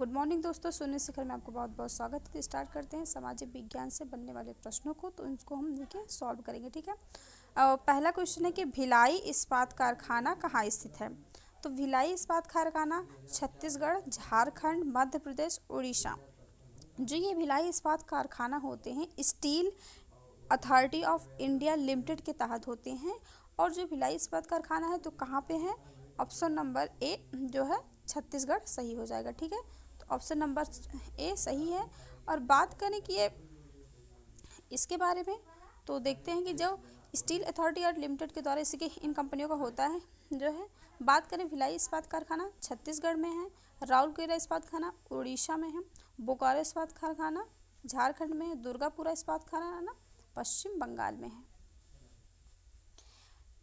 Good morning दोस्तों, शून्य शिखर में आपको बहुत बहुत स्वागत है। तो स्टार्ट करते हैं सामाजिक विज्ञान से बनने वाले प्रश्नों को। तो इनको हम देखिए सॉल्व करेंगे, ठीक है। पहला क्वेश्चन है कि भिलाई इस्पात कारखाना कहाँ स्थित है। तो भिलाई इस्पात कारखाना छत्तीसगढ़, झारखंड, मध्य प्रदेश, उड़ीसा। जो ये भिलाई इस्पात कारखाना होते हैं steel authority of India limited के तहत होते हैं। और जो भिलाई इस्पात कारखाना है तो कहाँ पे है। ऑप्शन नंबर ए जो है छत्तीसगढ़ सही हो जाएगा, ठीक है। तो ऑप्शन नंबर ए सही है। और बात करें कि ये इसके बारे में, तो देखते हैं कि जो स्टील अथॉरिटी ऑफ लिमिटेड के द्वारा इसके इन कंपनियों का होता है जो है। बात करें भिलाई इस्पात कारखाना छत्तीसगढ़ में है, राउरकेला इस्पात कारखाना उड़ीसा में है, बोकारो इस्पात कारखाना झारखंड में है, दुर्गापुरा इस्पात कारखाना पश्चिम बंगाल में है।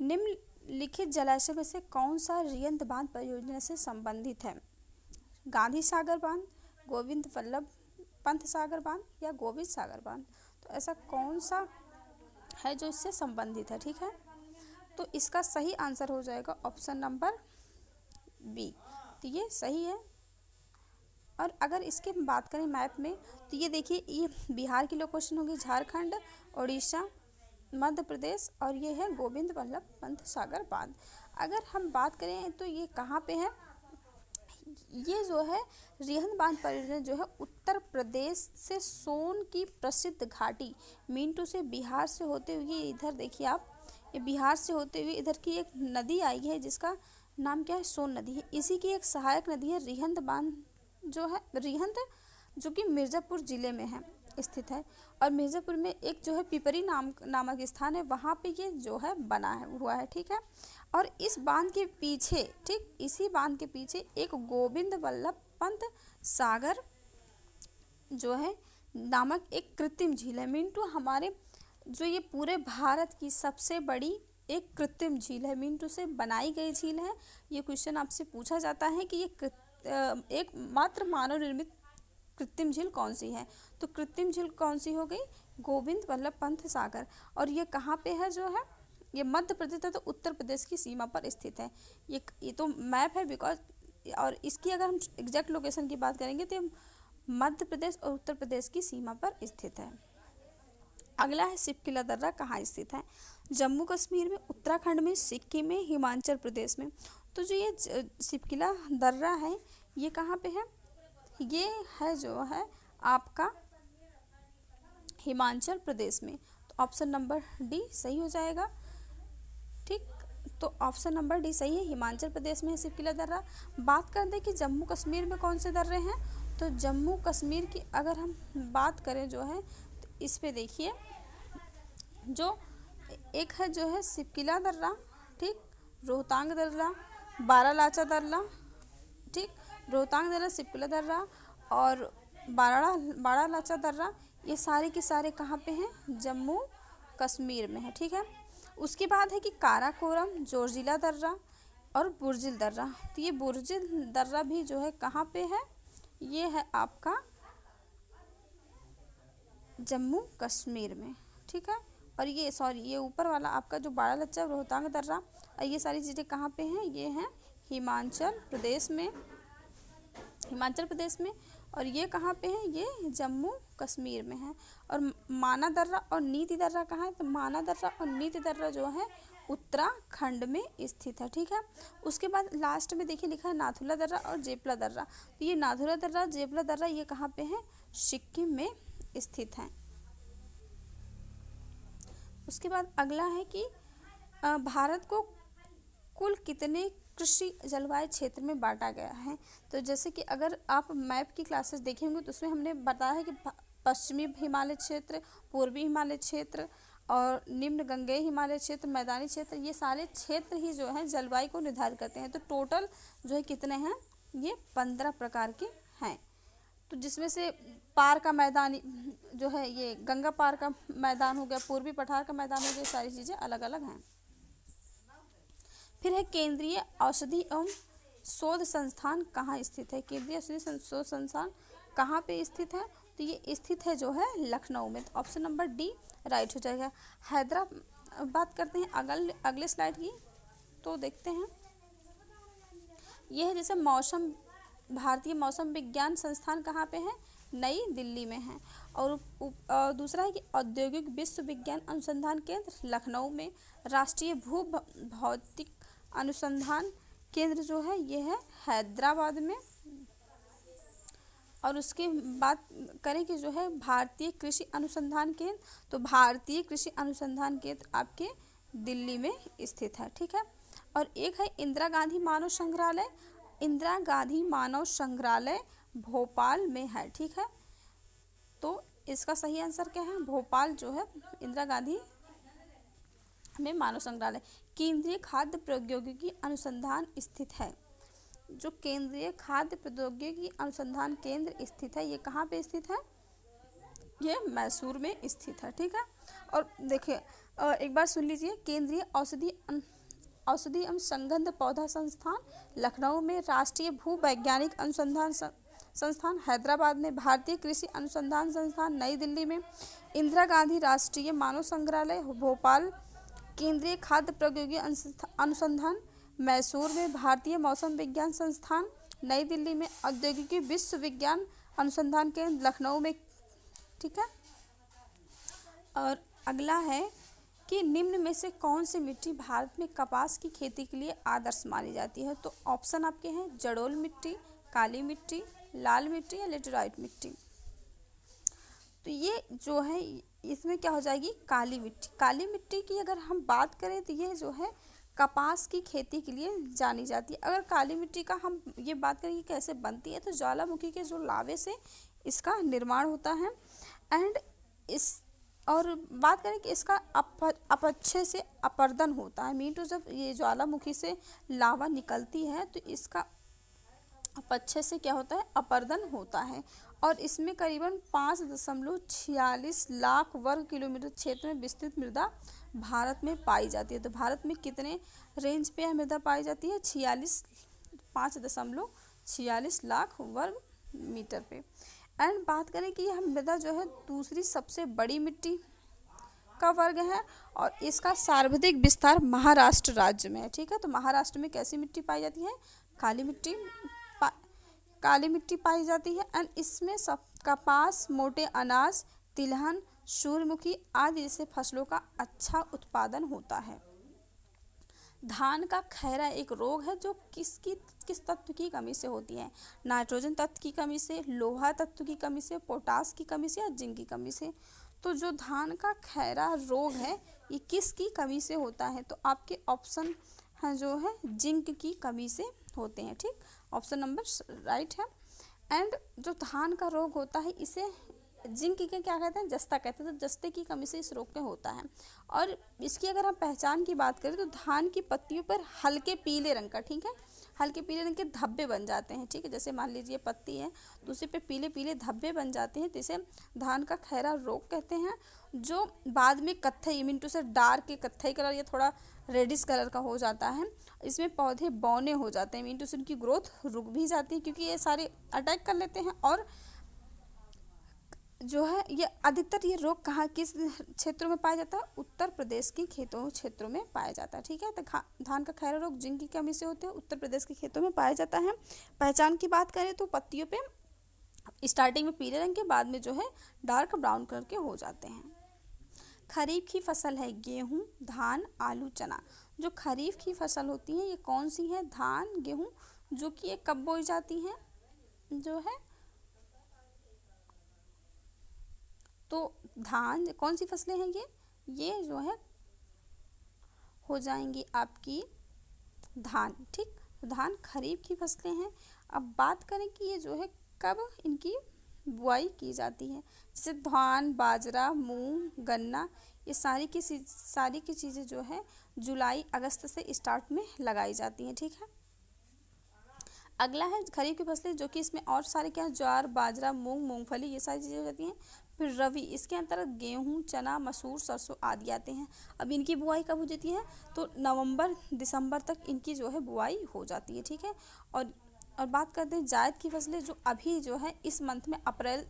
निम्नलिखित जलाशय में से कौन सा रियंद बांध परियोजना से संबंधित है। गांधी सागर बांध, गोविंद वल्लभ पंत सागर बांध या गोविंद सागर बांध। तो ऐसा कौन सा है जो इससे संबंधित है, ठीक है। तो इसका सही आंसर हो जाएगा ऑप्शन नंबर बी। तो ये सही है। और अगर इसके बात करें मैप में, तो ये देखिए ये बिहार की लोकेशन होगी, झारखंड, उड़ीसा, मध्य प्रदेश, और ये है गोविंद वल्लभ पंत सागर बांध। अगर हम बात करें तो ये कहाँ पे है। ये जो है रिहंद बांध परियोजना जो है उत्तर प्रदेश से सोन की प्रसिद्ध घाटी मीनटू से बिहार से होते हुए इधर देखिए आप, ये बिहार से होते हुए इधर की एक नदी आई है जिसका नाम क्या है, सोन नदी है। इसी की एक सहायक नदी है रिहंद बांध जो है, रिहंद जो कि मिर्ज़ापुर ज़िले में है स्थित है। और मिर्ज़ापुर में एक जो है पिपरी नामक स्थान है, वहाँ पे ये जो है बना है हुआ है, ठीक है। और इस बांध के पीछे, ठीक इसी बांध के पीछे एक गोविंद वल्लभ पंत सागर जो है नामक एक कृत्रिम झील है। मिंटू हमारे जो ये पूरे भारत की सबसे बड़ी एक कृत्रिम झील है, मिंटू से बनाई गई झील है। ये क्वेश्चन आपसे पूछा जाता है कि ये एक मात्र मानव निर्मित कृत्रिम झील कौन सी है। तो कृत्रिम झील कौन सी हो गई, गोविंद वल्लभ पंत सागर। और ये कहाँ पे है जो है, ये मध्य प्रदेश है तो उत्तर प्रदेश की सीमा पर स्थित है। ये तो मैप है बिकॉज, और इसकी अगर हम एग्जैक्ट लोकेशन की बात करेंगे तो मध्य प्रदेश और उत्तर प्रदेश की सीमा पर स्थित है। अगला है सिपकिला दर्रा कहाँ स्थित है। जम्मू कश्मीर में, उत्तराखंड में, सिक्किम में, हिमाचल प्रदेश में। तो जो ये सिपकिला दर्रा है ये कहाँ पे है, ये है जो है आपका हिमाचल प्रदेश में। तो ऑप्शन नंबर डी सही हो जाएगा, ठीक। तो ऑप्शन नंबर डी सही है, हिमाचल प्रदेश में है सिपकिला दर्रा। बात कर दें कि जम्मू कश्मीर में कौन से दर्रे हैं। तो जम्मू कश्मीर की अगर हम बात करें जो है, तो इस पे देखिए जो एक है जो है सिपकिला दर्रा, ठीक, रोहतांग दर्रा, बारालाचा दर्रा, ठीक, रोहतांग दर्रा, सिपकिला दर्रा और बारालाचा दर्रा। ये सारे के सारे कहाँ पे हैं, जम्मू कश्मीर में है, ठीक है। उसके बाद है कि काराकोरम, जोजिला दर्रा और बुर्जिल दर्रा। तो ये बुर्जिल दर्रा भी जो है कहाँ पे है, ये है आपका जम्मू कश्मीर में, ठीक है। और ये ये ऊपर वाला आपका जो बारालाचा, रोहतांग दर्रा और ये सारी चीज़ें कहाँ पे हैं, ये हैं हिमाचल प्रदेश में, हिमाचल प्रदेश में। और ये कहाँ पे है, ये जम्मू कश्मीर में है। और माना दर्रा और नीति दर्रा कहाँ है, तो माना दर्रा और नीति दर्रा जो है उत्तराखंड में स्थित है, ठीक है। उसके बाद लास्ट में देखिए लिखा है नाथुला दर्रा और जेपला दर्रा। तो ये नाथुला दर्रा, जेपला दर्रा ये कहाँ पे है, सिक्किम में स्थित हैं। उसके बाद अगला है कि भारत को कुल कितने कृषि जलवायु क्षेत्र में बांटा गया है। तो जैसे कि अगर आप मैप की क्लासेस देखेंगे तो उसमें हमने बताया है कि पश्चिमी हिमालय क्षेत्र, पूर्वी हिमालय क्षेत्र और निम्न गंगेय हिमालय क्षेत्र, मैदानी क्षेत्र, ये सारे क्षेत्र ही जो है जलवायु को निर्धारित करते हैं। तो टोटल जो है कितने हैं, ये 15 प्रकार के हैं। तो जिसमें से पार का मैदान जो है ये गंगा पार का मैदान हो गया, पूर्वी पठार का मैदान हो गया, सारी चीज़ें अलग अलग हैं। फिर है केंद्रीय औषधि एवं शोध संस्थान कहाँ स्थित है। केंद्रीय औषधि शोध संस्थान कहाँ पे स्थित है, तो ये स्थित है जो है लखनऊ में। तो ऑप्शन नंबर डी राइट हो जाएगा। हैदराबाद बात करते हैं अगले स्लाइड की, तो देखते हैं ये है जैसे मौसम भारतीय मौसम विज्ञान संस्थान कहाँ पे है? नई दिल्ली में है। और दूसरा है कि औद्योगिक विश्वविज्ञान अनुसंधान केंद्र लखनऊ में। राष्ट्रीय भू भौतिक अनुसंधान केंद्र जो है ये है हैदराबाद में। और उसके बात करें कि जो है भारतीय कृषि अनुसंधान केंद्र, तो भारतीय कृषि अनुसंधान केंद्र आपके दिल्ली में स्थित है, ठीक है। और एक है इंदिरा गांधी मानव संग्रहालय। इंदिरा गांधी मानव संग्रहालय भोपाल में है, ठीक है। तो इसका सही आंसर क्या है? भोपाल जो है इंदिरा गांधी में मानव संग्रहालय। केंद्रीय खाद्य प्रौद्योगिकी अनुसंधान स्थित है। जो केंद्रीय खाद्य प्रौद्योगिकी अनुसंधान केंद्र स्थित है, ये कहाँ पे स्थित है? ये मैसूर में स्थित है, ठीक है। और देखिए एक बार सुन लीजिए, केंद्रीय औषधि एवं संगंध पौधा संस्थान लखनऊ में। राष्ट्रीय भू वैज्ञानिक अनुसंधान संस्थान हैदराबाद में। भारतीय कृषि अनुसंधान संस्थान नई दिल्ली में। इंदिरा गांधी राष्ट्रीय मानव संग्रहालय भोपाल। केंद्रीय खाद्य प्रौद्योगिकी अनुसंधान मैसूर में। भारतीय मौसम विज्ञान संस्थान नई दिल्ली में। औद्योगिकी विश्वविज्ञान अनुसंधान केंद्र लखनऊ में, ठीक है। और अगला है कि निम्न में से कौन सी मिट्टी भारत में कपास की खेती के लिए आदर्श मानी जाती है? तो ऑप्शन आपके हैं जड़ोल मिट्टी, काली मिट्टी, लाल मिट्टी या लेटेराइट मिट्टी। तो ये जो है इसमें क्या हो जाएगी? काली मिट्टी। काली मिट्टी की अगर हम बात करें तो ये जो है कपास की खेती के लिए जानी जाती है। अगर काली मिट्टी का हम ये बात करें कि कैसे बनती है, तो ज्वालामुखी के जो लावे से इसका निर्माण होता है। एंड इस और बात करें कि इसका अपक्षय से अपर्दन होता है। मीन टू जब ये ज्वालामुखी से लावा निकलती है तो इसका अपक्षय से क्या होता है? अपर्दन होता है। और इसमें करीबन 5.46 लाख वर्ग किलोमीटर क्षेत्र में विस्तृत मृदा भारत में पाई जाती है। तो भारत में कितने रेंज पे मृदा पाई जाती है? 5.46 लाख वर्ग मीटर पे। एंड बात करें कि यह मृदा जो है दूसरी सबसे बड़ी मिट्टी का वर्ग है और इसका सर्वाधिक विस्तार महाराष्ट्र राज्य में है, ठीक है। तो महाराष्ट्र में कैसी मिट्टी पाई जाती है? काली मिट्टी पाई जाती है। एंड इसमें सब कपास, मोटे अनाज, तिलहन, सूर्यमुखी आदि जैसे फसलों का अच्छा उत्पादन होता है। धान का खैरा एक रोग है जो किस तत्व की कमी से होती है? नाइट्रोजन तत्व की कमी से, लोहा तत्व की कमी से, पोटास की कमी से या जिंक की कमी से? तो जो धान का खैरा रोग है ये किसकी कमी से होता है? तो आपके ऑप्शन हैं जो है जिंक की कमी से होते हैं, ठीक। ऑप्शन नंबर राइट है। एंड जो धान का रोग होता है इसे जिंक के क्या कहते हैं? जस्ता कहते हैं। तो जस्ते की कमी से इस रोग में होता है। और इसकी अगर हम पहचान की बात करें तो धान की पत्तियों पर हल्के पीले रंग का, ठीक है, हल्के पीले रंग के धब्बे बन जाते हैं, ठीक है। जैसे मान लीजिए पत्ती है तो उसी पे पीले पीले धब्बे बन जाते हैं, जिसे धान का खैरा रोग कहते हैं। जो बाद में कत्थई मिंटू से डार्क कत्थई कलर या थोड़ा रेडिश कलर का हो जाता है। इसमें पौधे बौने हो जाते हैं, मिंटू से उनकी ग्रोथ रुक भी जाती है क्योंकि ये सारे अटैक कर लेते हैं। और जो है ये अधिकतर ये रोग कहाँ किस क्षेत्रों में पाया जाता है? उत्तर प्रदेश के क्षेत्रों में पाया जाता है, ठीक है। तो धान का खैरा रोग जिंक की कमी से होते हैं, उत्तर प्रदेश के खेतों में पाया जाता है। पहचान की बात करें तो पत्तियों पे स्टार्टिंग में पीले रंग के, बाद में जो है डार्क ब्राउन कलर के हो जाते हैं। खरीफ की फसल है गेहूँ, धान, आलू, चना। जो खरीफ की फसल होती है ये कौन सी है? धान, गेहूँ, जो कि ये कब बोई जाती हैं? जो है तो धान, कौन सी फसलें हैं ये जो है हो जाएंगी आपकी धान, ठीक। तो धान खरीफ की फसलें हैं। अब बात करें कि ये जो है कब इनकी बुआई की जाती है, जैसे धान, बाजरा, मूंग, गन्ना, ये सारी की चीज़ें जो है जुलाई अगस्त से स्टार्ट में लगाई जाती हैं, ठीक है। अगला है खरीफ की फसलें, जो कि इसमें और सारे क्या, ज्वार, बाजरा, मूंग, मूंगफली, ये सारी चीज़ें हो जाती हैं। फिर रवि, इसके अंतर्गत गेहूं, चना, मसूर, सरसों आदि आते हैं। अब इनकी बुआई कब हो जाती है? तो नवंबर दिसंबर तक इनकी जो है बुआई हो जाती है, ठीक है। और बात करते हैं जायद की फसलें, जो अभी जो है इस मंथ में अप्रैल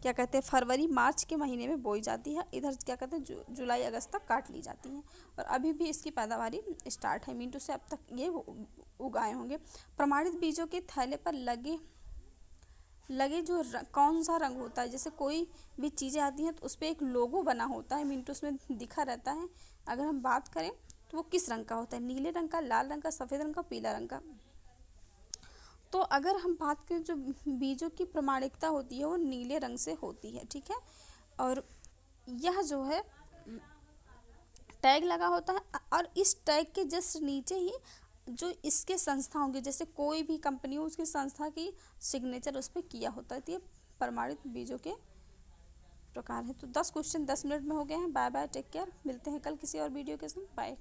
क्या कहते हैं फरवरी मार्च के महीने में बोई जाती है। इधर क्या कहते हैं जुलाई अगस्त तक काट ली जाती हैं और अभी भी इसकी पैदावारी स्टार्ट है। मीन टू से अब तक ये उगाए होंगे। प्रमाणित बीजों के थैले पर लगे लगे जो कौन सा रंग होता है। जैसे कोई भी चीज़ें आती हैं तो उस पर एक लोगो बना होता है, मीन टू उसमें दिखा रहता है। अगर हम बात करें तो वो किस रंग का होता है, नीले रंग का, लाल रंग का, सफ़ेद रंग का, पीला रंग का। तो अगर हम बात करें जो बीजों की प्रमाणिकता होती है वो नीले रंग से होती है, ठीक है। और यह जो है टैग लगा होता है, और इस टैग के जस्ट नीचे ही जो इसके संस्था होंगे, जैसे कोई भी कंपनी हो उसकी संस्था की सिग्नेचर उस पर किया होता है। तो ये प्रमाणित बीजों के प्रकार है। तो 10 क्वेश्चन 10 मिनट में हो गए हैं। बाय बाय, टेक केयर, मिलते हैं कल किसी और वीडियो के साथ। बाय।